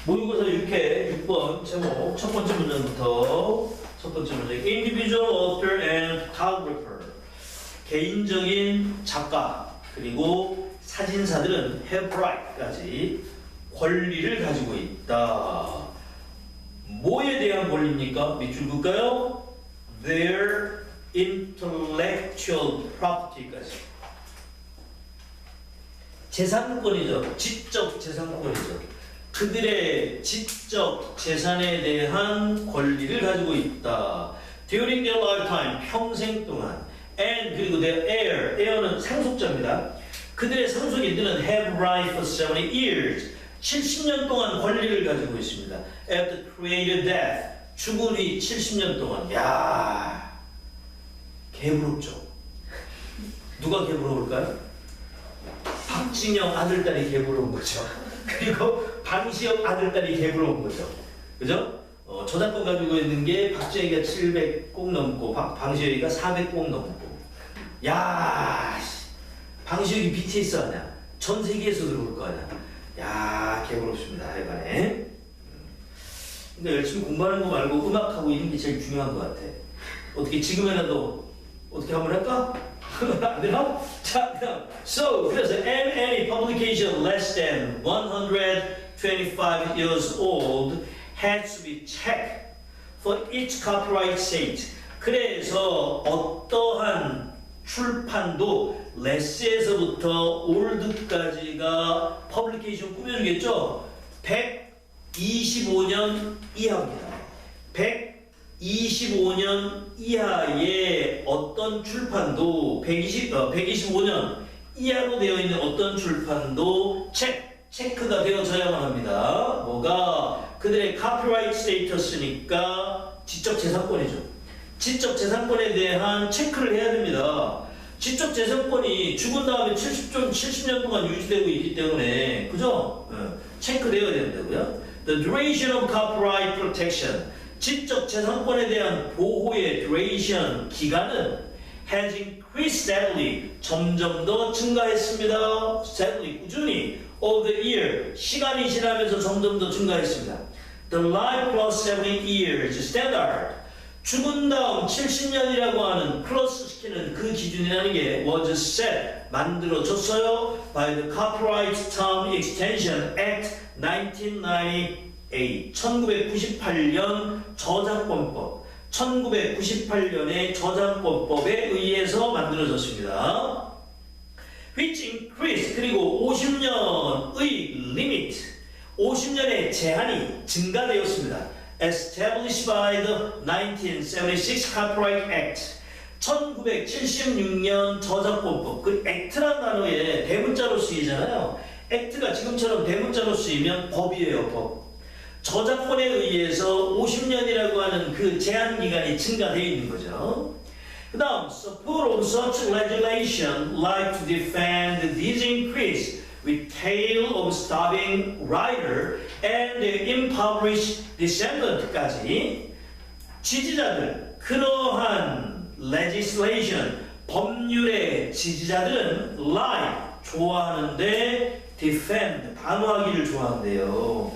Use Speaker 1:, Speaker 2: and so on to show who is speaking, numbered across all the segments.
Speaker 1: 모의고사 6회 6번 제목 첫 번째 문장부터 첫 번째 문장 Individual author and photographer 개인적인 작가 그리고 사진사들은 have right까지 권리를 가지고 있다. 뭐에 대한 권리입니까? 밑줄 볼까요? Their intellectual property까지. 재산권이죠. 지적 재산권이죠. 그들의 지적 재산에 대한 권리를 가지고 있다. During their lifetime, 평생 동안. And 그리고 their heir는 상속자입니다. 그들의 상속인들은 have right for 70 years. 70년 동안 권리를 가지고 있습니다. After created death. 죽은 뒤 70년 동안. 야, 개부럽죠. 누가 개부러울까요? 박진영 아들딸이 개부러운 거죠. 그리고 방시혁 아들딸이 개부러운 거죠. 그죠? 저작권 가지고 있는 게 박진영이가 700 꼭 넘고 방시혁이가 400 꼭 넘고. 야, 방시혁이 BTS 아냐? 전 세계에서 들어올 거 아냐? 야, 개부럽습니다. 하여간에. 근데 열심히 공부하는 거 말고 음악하고 이런 게 제일 중요한 것 같아. 어떻게 지금이라도 어떻게 한번 할까? 안 되나? 자, 그다음. So, 그래서 any publication less than 125 years old has to be checked for each copyright state. 그래서 어떠한 출판도 less에서부터 old까지가 publication 꾸며주겠죠? 125년 이하입니다. 125년 이하의 어떤 출판도 125년 이하로 되어 있는 어떤 출판도 체크가 되어져야만 합니다. 뭐가? 그들의 카피라이트 스테이터스니까 지적재산권이죠. 지적재산권에 대한 체크를 해야 됩니다. 지적재산권이 죽은 다음에 70년 동안 유지되고 있기 때문에 그죠? 체크되어야 된다고요. The duration of copyright protection 지적 재산권에 대한 보호의 duration 기간은 has increased steadily 점점 더 증가했습니다. steadily 꾸준히 over the year 시간이 지나면서 점점 더 증가했습니다. The life plus 70 years standard 죽은 다음 70년이라고 하는 플러스 시키는 그 기준이라는 게 was set 만들어졌어요 by the Copyright Term Extension Act 1998년 저작권법 1998년의 저작권법에 의해서 만들어졌습니다. which increased 그리고 50년의 limit 50년의 제한이 증가되었습니다. established by the 1976 Copyright Act 1976년 저작권법 그 act란 단어에 대문자로 쓰이잖아요. act가 지금처럼 대문자로 쓰이면 법이에요. 법. 저작권에 의해서 50년이라고 하는 그 제한 기간이 증가되어 있는 거죠. 그 다음 support of such legislation like to defend this increase with tale of starving writer and the impoverished descendant까지 지지자들 그러한 legislation 법률의 지지자들은 like 좋아하는데 defend 방어하기를 좋아한대요.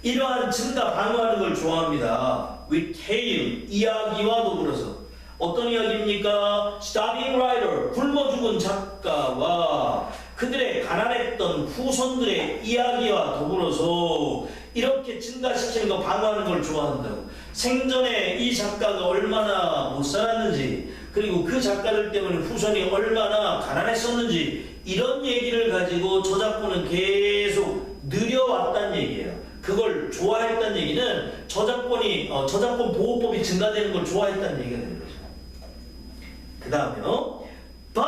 Speaker 1: 이러한 증가 방어하는 걸 좋아합니다. with tale 이야기와 더불어서 어떤 이야기입니까? starving writer 굶어 죽은 작가와 그들의 가난했던 후손들의 이야기와 더불어서 이렇게 증가시키는 거 방어하는 걸 좋아한다고. 생전에 이 작가가 얼마나 못 살았는지 그리고 그 작가들 때문에 후손이 얼마나 가난했었는지 이런 얘기를 가지고 저작권은 계속 늘려왔다는 얘기예요. 그걸 좋아했다는 얘기는 저작권 보호법이 증가되는 걸 좋아했다는 얘기가 되는 거죠. 그 다음에요. but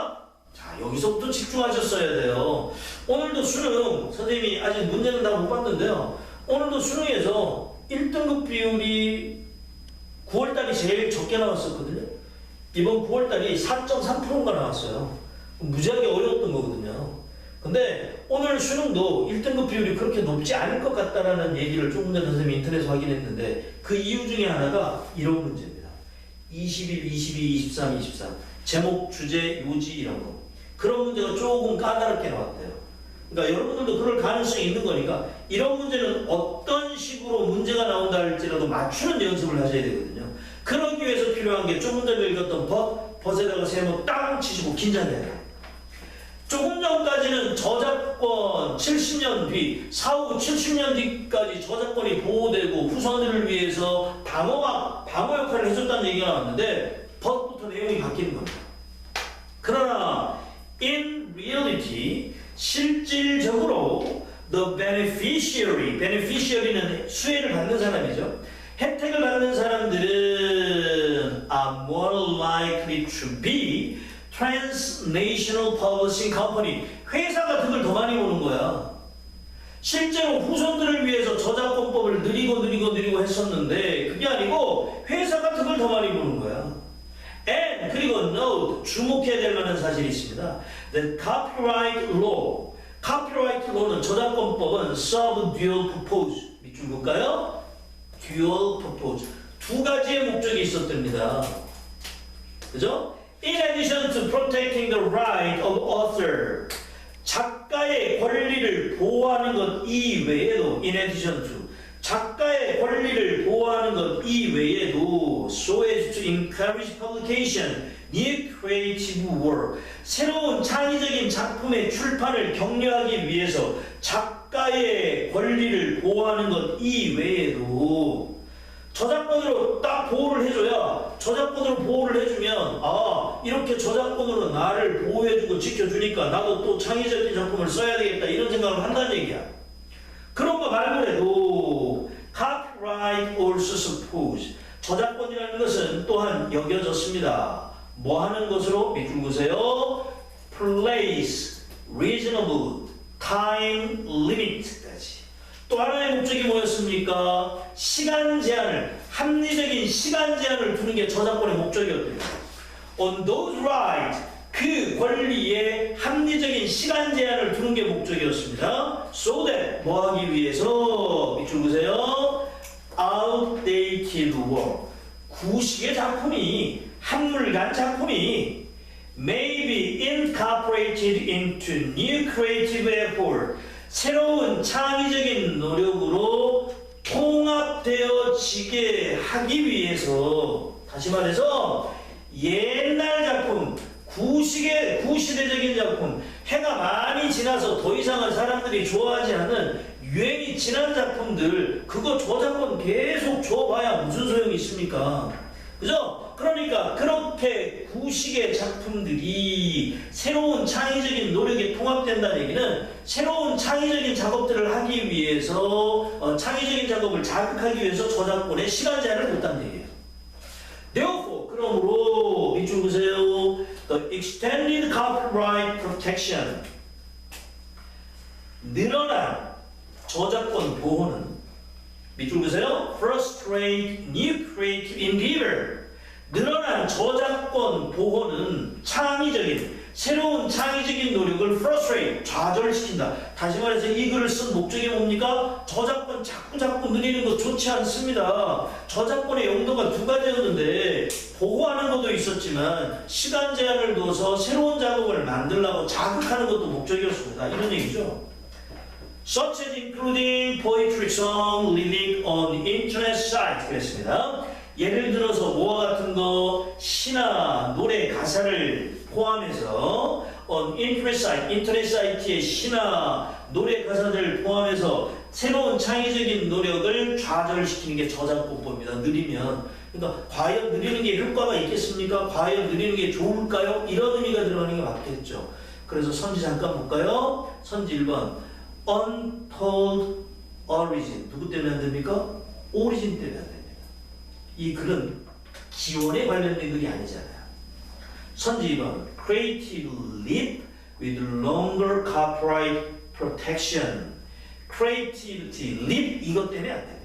Speaker 1: 자, 여기서부터 집중하셨어야 돼요. 오늘도 수능, 선생님이 아직 문제는 다 못 봤는데요. 오늘도 수능에서 1등급 비율이 9월달이 제일 적게 나왔었거든요. 이번 9월달이 4.3%가 나왔어요. 무지하게 어려웠던 거거든요. 근데 오늘 수능도 1등급 비율이 그렇게 높지 않을 것 같다라는 얘기를 조금 전에 선생님이 인터넷에서 확인했는데 그 이유 중에 하나가 이런 문제입니다. 21, 22, 23, 24 제목, 주제, 요지 이런 거 그런 문제가 조금 까다롭게 나왔대요. 그러니까 여러분들도 그럴 가능성이 있는 거니까 이런 문제는 어떤 식으로 문제가 나온다 할지라도 맞추는 연습을 하셔야 되거든요. 그러기 위해서 필요한 게 조금 전에 읽었던 벗에다가 세모 땅 치시고 긴장해야 돼요. 조금 전까지는 저작권 70년 뒤, 사후 70년 뒤까지 저작권이 보호되고 후손들을 위해서 방어 역할을 해줬다는 얘기가 나왔는데 벗부터 내용이 바뀌는 겁니다. 그러나 in reality 실질적으로 the beneficiary는 수혜를 받는 사람이죠. 혜택을 받는 사람들은 are more likely to be transnational publishing company. 회사가 득을 더 많이 보는 거야. 실제로 후손들을 위해서 저작권법을 느리고 했었는데 그게 아니고 회사가 득을 더 많이 보는 거야. And 그리고 note 주목해야 될 만한 사실이 있습니다. The copyright law는 저작권법은 serve dual purpose. 밑줄 볼까요? dual purpose. 두 가지의 목적이 있었답니다. 그죠? In addition to protecting the right of author, 작가의 권리를 보호하는 것 이외에도, in addition to, 작가의 권리를 보호하는 것 이외에도, so as to encourage publication, new creative work, 새로운 창의적인 작품의 출판을 격려하기 위해서 작가의 권리를 보호하는 것 이외에도 저작권으로 딱 보호를 해줘야, 저작권으로 보호를 해주면 이렇게 저작권으로 나를 보호해주고 지켜주니까 나도 또 창의적인 작품을 써야 되겠다 이런 생각을 한다는 얘기야. 그런 거 말고 해도 copyright also suppose 저작권이라는 것은 또한 여겨졌습니다. 뭐 하는 것으로? 밑줄 보세요. place, reasonable, time limit까지. 또 하나의 목적이 뭐였습니까? 시간 제한을, 합리적인 시간 제한을 두는 게 저작권의 목적이었대요. On those rights, 그 권리에 합리적인 시간 제한을 두는 게 목적이었습니다. So that, 뭐 하기 위해서? 밑줄 보세요. Outdated work, 구식의 작품이, 한물간 작품이 may be incorporated into new creative effort, 새로운 창의적인 노력으로 통합되어지게 하기 위해서, 다시 말해서 옛날 작품, 구시대적인 작품, 해가 많이 지나서 더 이상은 사람들이 좋아하지 않는 유행이 지난 작품들, 그거 저작권 계속 줘봐야 무슨 소용이 있습니까? 그죠? 그러니까 그렇게 구식의 작품들이 새로운 창의적인 노력에 통합된다는 얘기는 새로운 창의적인 작업들을 하기 위해서 창의적인 작업을 자극하기 위해서 저작권에 시간 제한을 뒀다는 얘기예요. Therefore, 그러므로 밑줄 보세요. The extended copyright protection, 늘어난 저작권 보호는 밑줄 보세요. Frustrate new creative endeavor, 늘어난 저작권 보호는 창의적인, 새로운 창의적인 노력을 frustrate, 좌절시킨다. 다시 말해서 이 글을 쓴 목적이 뭡니까? 저작권 자꾸 늘리는 거 좋지 않습니다. 저작권의 용도가 두 가지였는데 보호하는 것도 있었지만 시간 제한을 둬서 새로운 작업을 만들려고 자극하는 것도 목적이었습니다. 이런 얘기죠. Such as including poetry song, lyric on internet site. 그랬습니다. 예를 들어서 뭐와 같은 거, 시나 노래 가사를 포함해서 on internet site, 인터넷 사이트의 시나 노래 가사들을 포함해서 새로운 창의적인 노력을 좌절시키는 게 저작권법입니다. 느리면. 그러니까 과연 느리는 게 효과가 있겠습니까? 과연 느리는 게 좋을까요? 이런 의미가 들어가는 게 맞겠죠. 그래서 선지 잠깐 볼까요? 선지 1번 untold origin, 누구 때문에 안 됩니까? 오리진 때문에 안 됩니다. 이 글은 기원에 관련된 글이 아니잖아요. 선지 2번 creative leap with longer copyright protection. creativity, leap 이것 때문에 안 됩니다.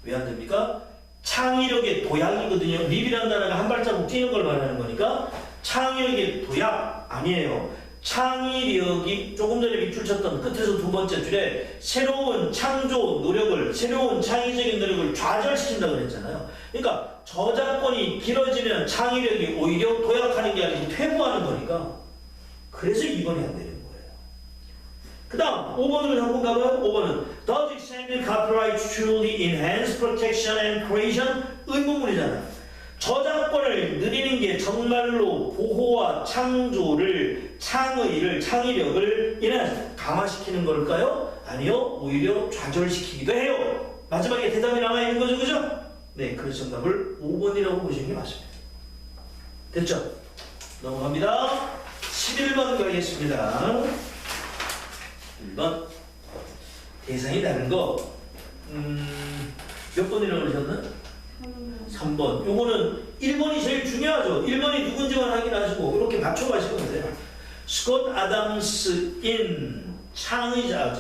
Speaker 1: 왜 안 됩니까? 창의력의 도약이거든요. leap이라는 단어가 한 발자국 뛰는 걸 말하는 거니까 창의력의 도약 아니에요. 창의력이 조금 전에 밑줄 쳤던 끝에서 두 번째 줄에 새로운 창조 노력을, 새로운 창의적인 노력을 좌절시킨다고 그랬잖아요. 그러니까 저작권이 길어지면 창의력이 오히려 도약하는 게 아니고 퇴보하는 거니까. 그래서 2번이 안 되는 거예요. 그 다음 5번을 한번 가봐요. 5번은 Does extended copyright truly enhance protection and creation? 의문문이잖아요. 저작권을 누리는 게 정말로 보호와 창조를, 창의를, 창의력을 강화시키는 걸까요? 아니요, 오히려 좌절시키기도 해요. 마지막에 대답이 남아있는 거죠, 그죠? 네, 그래서 정답을 5번이라고 보시는 게 맞습니다. 됐죠? 넘어갑니다. 11번 가겠습니다. 1번. 대상이 다른 거. 몇 번이라고 그러셨나? 3번. 요거는 1번이 제일 중요하죠. 1번이 누군지만 확인하시고 이렇게 맞춰가시면 돼요. 스콧 아담스인 창의자,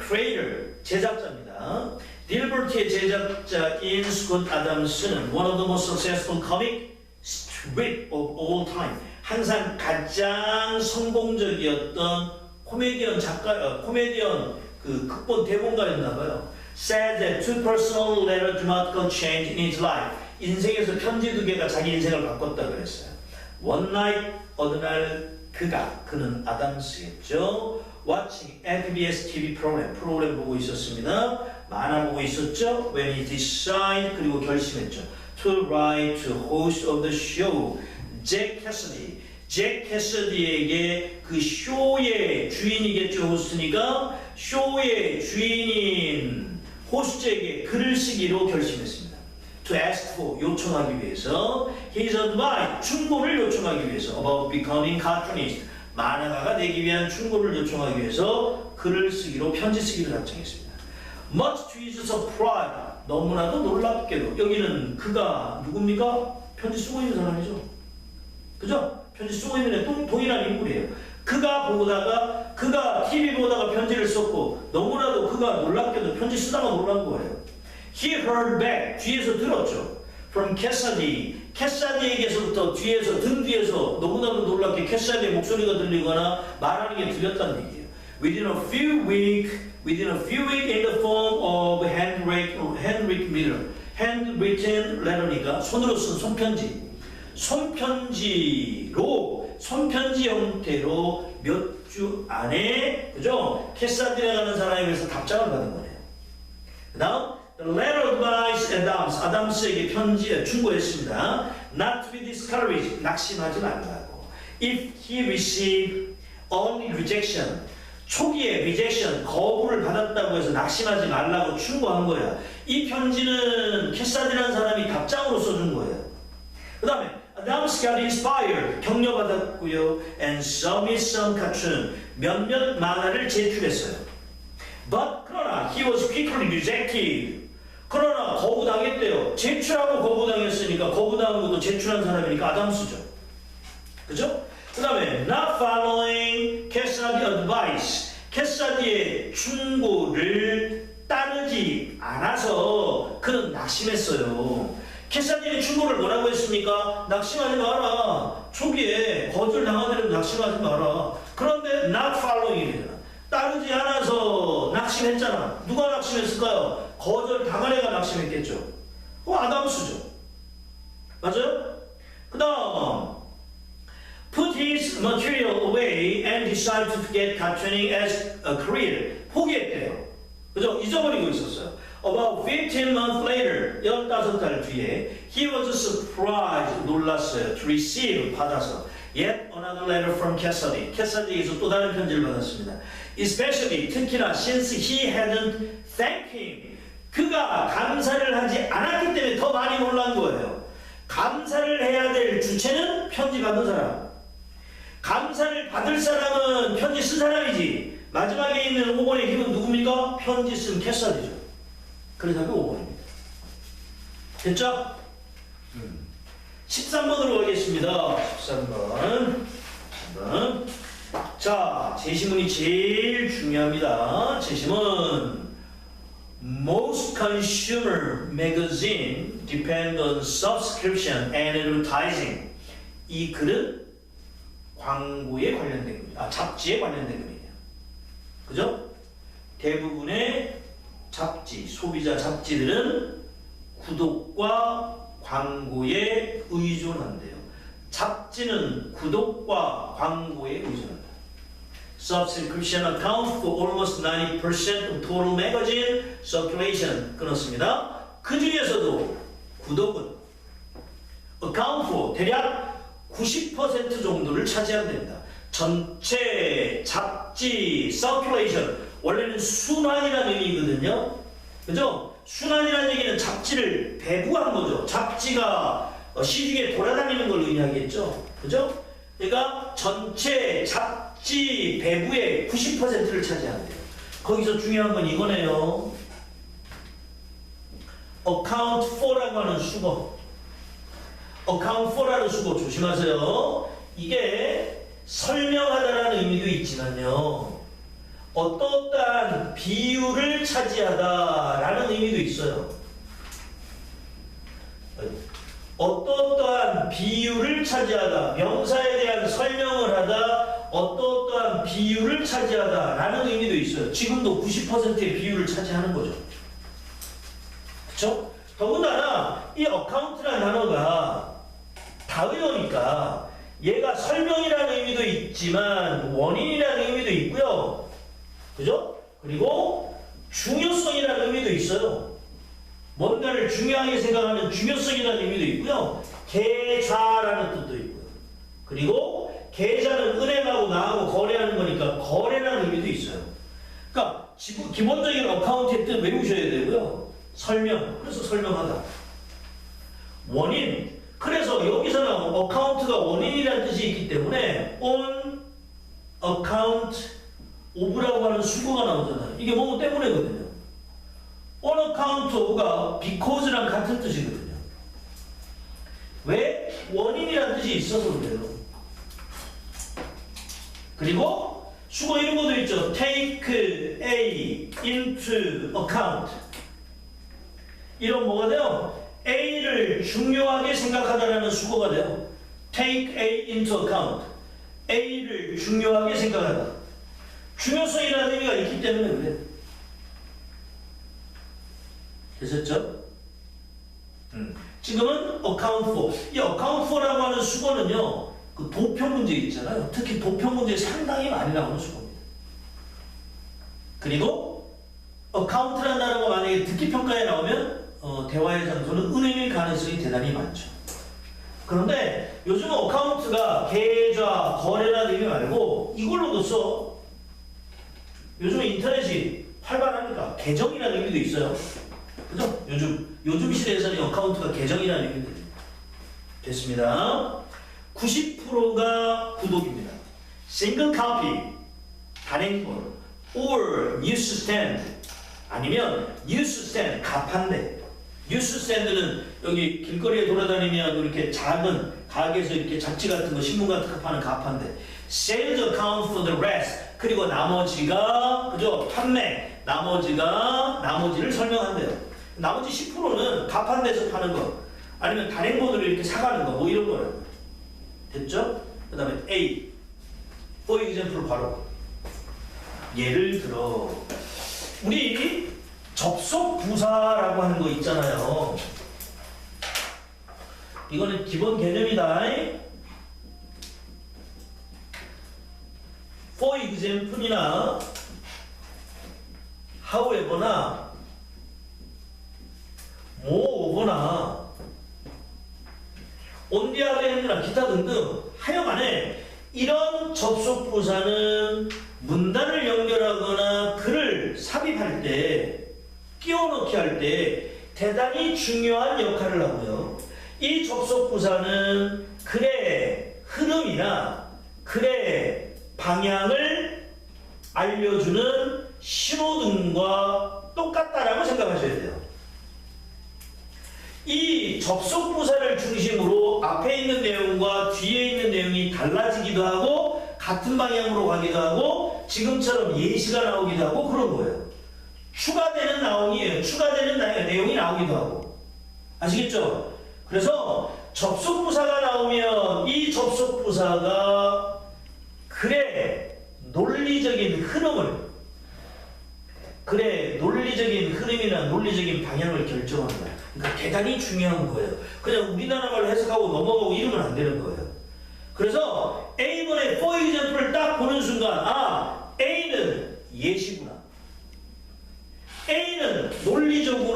Speaker 1: creator, 제작자입니다. 딜버트의 제작자인 스콧 아담스는 one of the most successful comic strip of all time. 항상 가장 성공적이었던 코미디언 작가, 코미디언 그 극본 대본가였나봐요. said that two personal letter dramatic change in his life. 인생에서 편지 2개가 자기 인생을 바꿨다 그랬어요. One night, 어느 날 그는 아담스겠죠. Watching PBS TV 프로그램 보고 있었습니다. 만화 보고 있었죠. When he decided, 그리고 결심했죠. To write to host of the show, 잭 캐서디에게 그 쇼의 주인이겠죠. 호스트니까 쇼의 주인인 호스트에게 글을 쓰기로 결심했습니다. To ask for, 요청하기 위해서. His advice, 충고를 요청하기 위해서. About becoming cartoonist, 만화가가 되기 위한 충고를 요청하기 위해서 글을 쓰기로, 편지 쓰기로 작정했습니다. Much to his surprise, 너무나도 놀랍게도. 여기는 그가 누굽니까? 편지 쓰고 있는 사람이죠. 그죠? 편지 쓰고 있는 동일한 인물이에요. 그가 TV 보다가 편지를 썼고, 너무나도 그가 놀랍게도 편지 쓰다가 놀란 거예요. He heard back, 뒤에서 들었죠. From 캐사디에게서부터 뒤에서, 등 뒤에서 너무나도 놀랍게 캐사디의 목소리가 들리거나 말하는 게 들렸다는 얘기예요. Within a few weeks in the form of handwritten letter니까 손으로 쓴 손편지 형태로 몇 주 안에, 그죠? 캐사디라는 사람에게서 답장을 받은 거네요. 그 다음, the letter advised 아담스에게 편지에 충고했습니다. Not to be discouraged, 낙심하지 말라고. If he received only rejection, 초기에 rejection, 거부를 받았다고 해서 낙심하지 말라고 충고한 거야. 이 편지는 캐사디라는 사람이 답장으로 써준 거예요. 그 다음에 Adams got inspired, 격려받았고요. And submitted some cartoon, 몇몇 만화를 제출했어요. But 그러나 he was quickly rejected. 그러나 거부당했대요. 제출하고 거부당했으니까 거부당한 것도 제출한 사람이니까 아담스죠. 그죠? 그 다음에 not following 캐사디 advice, 캐사디의 충고를 따르지 않아서 그는 낙심했어요. 캐사디의 충고를 뭐라고 했습니까? 낙심하지 마라. 초기에 거절당하더라도 낙심하지 마라. 그런데 not following이잖아. 따르지 않아서 낙심했잖아. 누가 낙심했을까요? 거절당한 애가 낙심했겠죠. 아담스죠. 맞아요? 그 다음 put his material away and decided to get cartooning as a career. 포기했대요. 그죠? 잊어버리고 있었어요. About 15 months later, 15달 뒤에, he was surprised, 놀랐어요. To receive, 받아서. Yet another letter from Cassidy. 캐서디에게서 또 다른 편지를 받았습니다. Especially, 특히나, since he hadn't thanked him. 그가 감사를 하지 않았기 때문에 더 많이 놀란 거예요. 감사를 해야 될 주체는 편지 받은 사람. 감사를 받을 사람은 편지 쓴 사람이지. 마지막에 있는 5번의 힘은 누굽니까? 편지 쓴 캐서디죠. 그래서 5번입니다. 됐죠? 13번으로 가겠습니다. 13번. 자, 제시문이 제일 중요합니다. 제시문. Most consumer magazine depend on subscription and advertising. 이 글은 광고에 관련된 겁니다. 잡지에 관련된 겁니다. 그죠? 대부분의 잡지, 소비자 잡지들은 구독과 광고에 의존한대요. 잡지는 구독과 광고에 의존한다. subscription account for almost 90% of total magazine circulation. 끊었습니다. 그 중에서도 구독은 account for 대략 90% 정도를 차지한답니다. 전체 잡지 circulation 원래는 순환이라는 의미거든요. 그죠? 순환이라는 얘기는 잡지를 배부한 거죠. 잡지가 시중에 돌아다니는 걸 의미하겠죠. 그죠? 그러니까 전체 잡지 배부의 90%를 차지한대요. 거기서 중요한 건 이거네요. account for라고 하는 수거. account for라는 수거 조심하세요. 이게 설명하다라는 의미도 있지만요. 어떠한 비율을 차지하다라는 의미도 있어요. 어떠한 비율을 차지하다, 명사에 대한 설명을 하다, 어떠한 비율을 차지하다라는 의미도 있어요. 지금도 90%의 비율을 차지하는 거죠. 그쵸? 더군다나 이 어카운트라는 단어가 다의어니까 얘가 설명이라는 의미도 있지만 원인이라는 의미도 있고요. 그죠? 그리고 중요성이라는 의미도 있어요. 뭔가를 중요하게 생각하는 중요성이라는 의미도 있고요. 계좌라는 뜻도 있고요. 그리고 계좌는 은행하고 나하고 거래하는 거니까 거래라는 의미도 있어요. 그러니까 기본적인 어카운트의 뜻 외우셔야 되고요. 설명, 그래서 설명하다. 원인, 그래서 여기서는 어카운트가 원인이라는 뜻이 있기 때문에 on account of라고 하는 수거가 나오잖아요. 이게 뭐 때문에거든요. on account of가 because랑 같은 뜻이거든요. 왜? 원인이라는 뜻이 있어서 그래요. 그리고 수거 이런 것도 있죠. take A into account. 이런 뭐가 돼요? A를 중요하게 생각하다라는 수거가 돼요. take A into account. A를 중요하게 생각하다. 중요성이라는 의미가 있기 때문에 그래요. 되셨죠? 지금은 account for. 이 account for라고 하는 수거는요, 그 도표 문제 있잖아요. 특히 도표 문제에 상당히 많이 나오는 수거입니다. 그리고 account라는 단어가 만약에 듣기 평가에 나오면 대화의 장소는 은행일 가능성이 대단히 많죠. 그런데 요즘은 어카운트가 계좌, 거래라는 의미 말고 이걸로도 써. 요즘은 인터넷이 활발하니까 계정이라는 의미도 있어요. 그죠? 요즘 시대에서는 어카운트가 계정이라는 의미도 됐습니다. 90%가 구독입니다. 싱글 카피, 단행본, or 뉴스 스탠드, 아니면 뉴스 스탠드, 가판대. 뉴스 스탠드는 여기 길거리에 돌아다니면 이렇게 작은 가게에서 이렇게 잡지 같은 거, 신문 같은 거 파는 가판대. Sales account for the rest. 그리고 나머지가, 그죠? 판매. 나머지를 설명한대요. 나머지 10%는 가판대에서 파는 거, 아니면 단행본으로 이렇게 사가는 거, 뭐 이런 거예요. 됐죠? 그 다음에 A. For example, 바로. 예를 들어, 우리 접속 부사라고 하는 거 있잖아요. 이거는 기본 개념이다. For example이나 however나 moreover나 on the other hand나 기타 등등 하여간에 이런 접속 부사는 문단을 연결하거나 글을 삽입할 때, 끼워넣기 할 때 대단히 중요한 역할을 하고요. 이 접속 부사는 글의 흐름이나 글의 방향을 알려주는 신호등과 똑같다라고 생각하셔야 돼요. 이 접속 부사를 중심으로 앞에 있는 내용과 뒤에 있는 내용이 달라지기도 하고 같은 방향으로 가기도 하고 지금처럼 예시가 나오기도 하고 그런 거예요. 추가되는 내용이 나오기도 하고. 아시겠죠? 그래서 접속 부사가 나오면 이 접속 부사가 글의 논리적인 흐름이나 논리적인 방향을 결정하는 거예요. 그러니까 대단히 중요한 거예요. 그냥 우리나라 말로 해석하고 넘어가고 이러면 안 되는 거예요. 그래서 A번에 for example을 딱 보는 순간, 아, 논리적으로